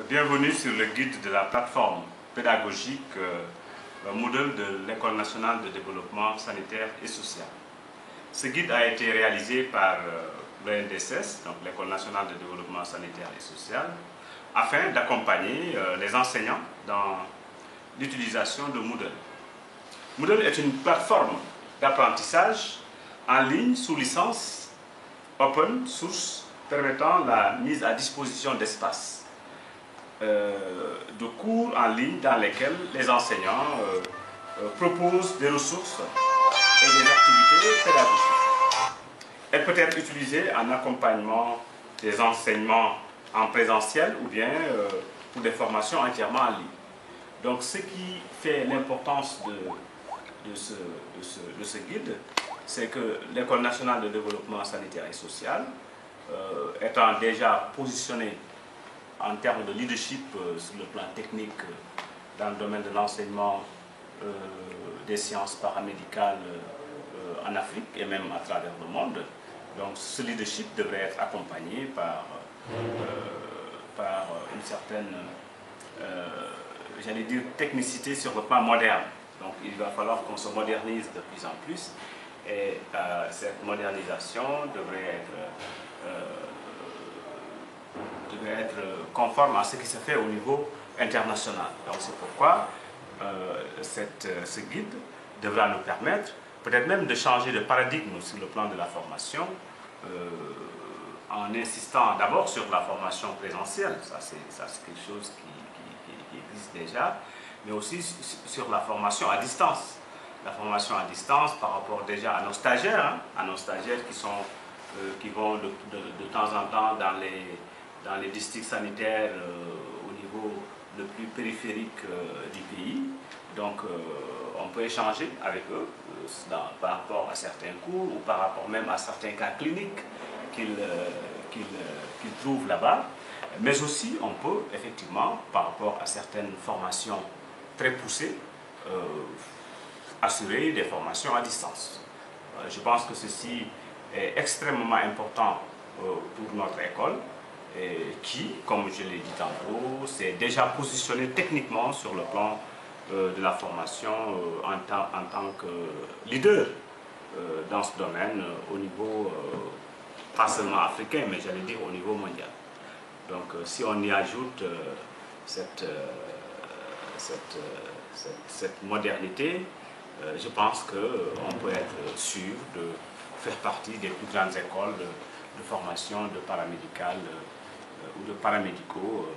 Bienvenue sur le guide de la plateforme pédagogique Moodle de l'École nationale de développement sanitaire et social. Ce guide a été réalisé par l'ENDSS, donc l'École nationale de développement sanitaire et social, afin d'accompagner les enseignants dans l'utilisation de Moodle. Moodle est une plateforme d'apprentissage en ligne sous licence open source permettant la mise à disposition d'espaces de cours en ligne dans lesquels les enseignants proposent des ressources et des activités pédagogiques. Elle peut être utilisée en accompagnement des enseignements en présentiel ou bien pour des formations entièrement en ligne. Donc ce qui fait l'importance de ce guide, c'est que l'École nationale de développement sanitaire et social, étant déjà positionnée en termes de leadership sur le plan technique dans le domaine de l'enseignement des sciences paramédicales en Afrique et même à travers le monde. Donc ce leadership devrait être accompagné par une certaine, j'allais dire, technicité sur le plan moderne. Donc il va falloir qu'on se modernise de plus en plus et cette modernisation devrait être conforme à ce qui se fait au niveau international. Donc c'est pourquoi ce guide devra nous permettre peut-être même de changer de paradigme sur le plan de la formation en insistant d'abord sur la formation présentielle, ça c'est quelque chose qui existe déjà, mais aussi sur la formation à distance. La formation à distance par rapport déjà à nos stagiaires, qui vont de temps en temps dans les districts sanitaires au niveau le plus périphérique du pays. Donc on peut échanger avec eux par rapport à certains cours ou par rapport même à certains cas cliniques qu'ils trouvent là-bas. Mais aussi on peut effectivement, par rapport à certaines formations très poussées, assurer des formations à distance. Je pense que ceci est extrêmement important pour notre école qui, comme je l'ai dit tantôt, s'est déjà positionné techniquement sur le plan de la formation en tant que leader dans ce domaine au niveau, pas seulement africain, mais j'allais dire au niveau mondial. Donc si on y ajoute cette modernité, je pense qu'on peut être sûr de faire partie des plus grandes écoles de formation de paramédicales ou de paramédicaux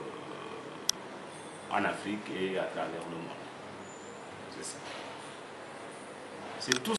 en Afrique et à travers le monde. C'est ça. C'est tout.